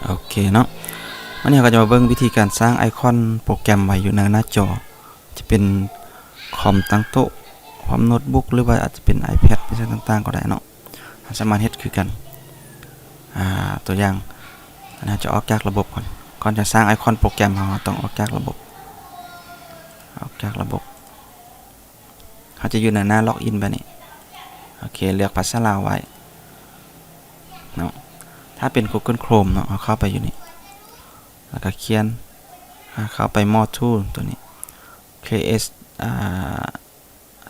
โอเคเนาะวันนี้เราก็จะมาเบิ่งวิธีการสร้างไอคอนโปรแกรมไว้อยู่ในหน้าจอจะเป็นคอมตั้งโต๊ะพร้อมโน้ตบุ๊กหรือว่าอาจจะเป็น iPad เป็นสิ่งต่างๆก็ได้เนาะสามารถเฮ็ดคือกันตัวอย่างจะออกจากระบบก่อนจะสร้างไอคอนโปรแกรมเราต้องออกจากระบบเขาจะอยู่ในหน้าล็อกอินแบบนี้โอเคเลือกภาษาลาวไว้เนาะถ้าเป็น Google Chrome เนาะเข้าไปอยู่นี่แล้วก็เขียนเข้าไป More Tool ตัวนี้ Create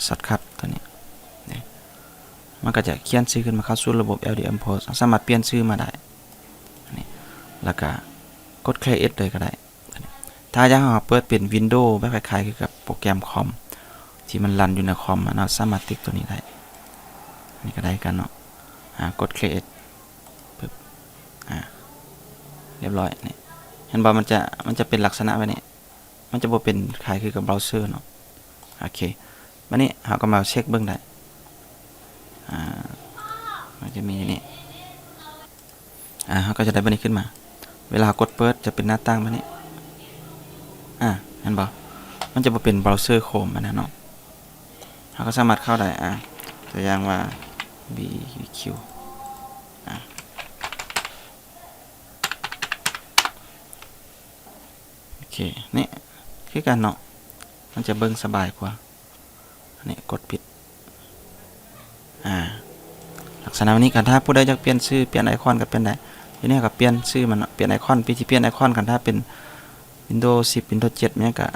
Shortcut ตัวนี้มันก็จะเขียนชื่อขึ้นมาเข้าสู่ระบบ LDM Post สามารถเปลี่ยนชื่อมาได้นี่แล้วก็กด Create เลยก็ได้ถ้าอยากให้เปิดเป็น Windows แบบคล้ายๆกับโปรแกรมคอมที่มันรันอยู่ในคอมเนาะสามารถติ๊กตัวนี้ได้นี่ก็ได้กันเนาะกด Create ปึ๊บเรียบร้อยนี่เห็นบ่มันจะเป็นลักษณะแบบนี้มันจะบ่เป็นคล้ายคือกับเบราว์เซอร์เนาะโอเคบัดนี้เราก็มาเช็คเบิ่งได้มันจะมีนี่เราก็จะได้บัดนี้ขึ้นมาเวลากดเปิดจะเป็นหน้าตั้งแบบนี้เห็นบ่มันจะบ่เป็นเบราว์เซอร์โคมนะเนาะเราก็สามารถเข้าได้ตัวอย่างว่า BQ โอเคนี่คือกันเนาะมันจะเบิ่งสบายกว่านี่กดปิดลักษณะนี้กันถ้าผู้ใดอยากเปลี่ยนชื่อเปลี่ยนไอคอนก็เป็นได้ทีนี้ก็เปลี่ยนชื่อมันเปลี่ยนไอคอนที่เปลี่ยนไอคอนกันถ้าเป็น Windows 10 Windows 7เนี่ยก็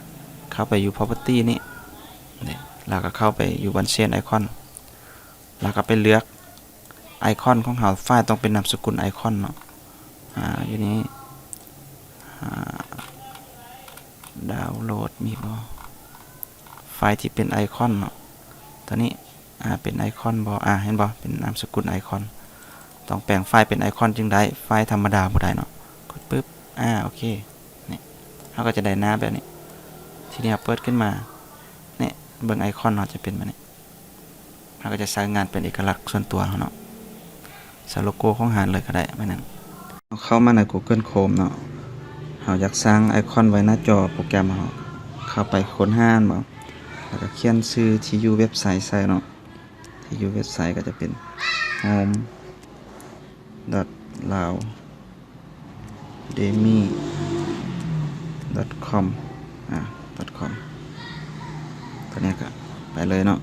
เข้าไปอยู่ Property นี่แล้วก็เข้าไปอยู่บน Change Icon แล้วก็ไปเลือกไอคอนของเราไฟล์ต้องเป็นนามสกุลไอคอนเนาะอยู่นี้ดาวน์โหลดมีบ่ไฟล์ที่เป็นไอคอนเนาะตัวนี้เป็นไอคอนบ่เห็นบ่เป็นนามสกุลไอคอนต้องแปลงไฟล์เป็นไอคอนจึงได้ไฟล์ธรรมดาบ่ได้เนาะกดปึ๊บโอเคนี่เราก็จะได้หน้าแบบนี้ทีนี้เปิดขึ้นมาเนี่ยเบิ่งไอคอนเนาะจะเป็นแบบนี้เราก็จะใช้งานเป็นเอกลักษณ์ส่วนตัวเนาะใส่โลโก้ของหารเลยก็ได้ไม่นั้นเข้ามาใน Google Chrome เนาะเราอยากสร้างไอคอนไว้หน้าจอโปรแกรมเราเข้าไปค้นหาบ่แล้วก็เขียนชื่อที่อยู่เว็บไซต์ใส่เนาะที่อยู่เว็บไซต์ก็จะเป็น home.laudemi.com .com ตัวนี้ก็ไปเลยเนาะ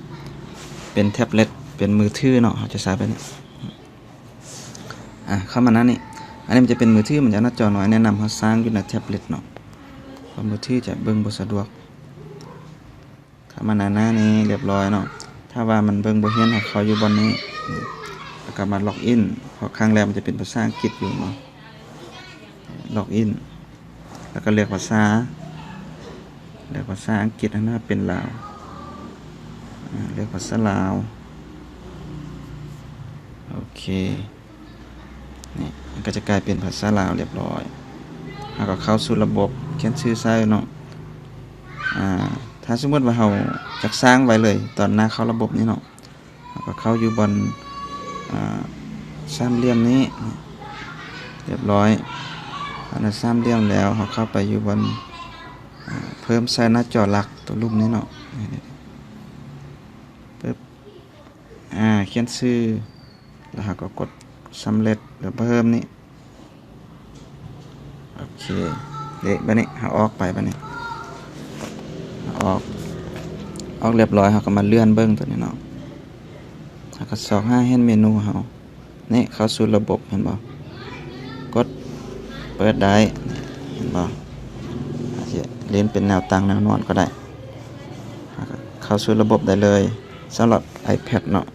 เป็นแท็บเล็ตเป็นมือถือเนาะเขาจะใช้ไปนี่เข้ามานั้นนี่อันนี้มันจะเป็นมือถือมันจะหน้าจอน้อยแนะนำเขาสร้างอยู่ในแท็บเล็ตเนาะเพราะมือถือจะเบิ่งบ่สะดวกเข้ามาหน้านี้เรียบร้อยเนาะถ้าว่ามันเบิ่งบ่เห็นให้เขาอยู่บนนี้แล้วก็มาล็อกอินเพราะครั้งแรกมันจะเป็นภาษาอังกฤษอยู่เนาะล็อกอินแล้วก็เลือกภาษาอังกฤษนะเป็นลาวเลือกภาษาลาวโอเคนี่มันก็จะกลายเป็นภาษาลาวเรียบร้อยแล้วก็เข้าสู่ระบบเขียนชื่อใส่เนาะถ้าสมมติว่าเราจะสร้างไว้เลยตอนหน้าเข้าระบบนี้เนาะแล้วก็เข้าอยู่บนสามเหลี่ยมนี้เรียบร้อยอันนั้นสามเหลี่ยมแล้วเราเข้าไปอยู่บนเพิ่มใส่หน้าจอหลักตัวรูปนี้เนาะปึ๊บเขียนชื่อแล้วเราก็กดสำเร็จหรือเพิ่มนี้โอเคเด็กบัดนี้เราออกไปบัดนี้ออกเรียบร้อยเราก็มาเลื่อนเบิ้งตัวนี้เนาะแล้วก็25เห็นเมนูเรานี่เข้าสู่ระบบเห็นบ่กดเปิดได้เห็นบ่เล่นเป็นแนวตั้งแนวนอนก็ได้เข้าสู่ระบบได้เลยสำหรับ iPad เนาะ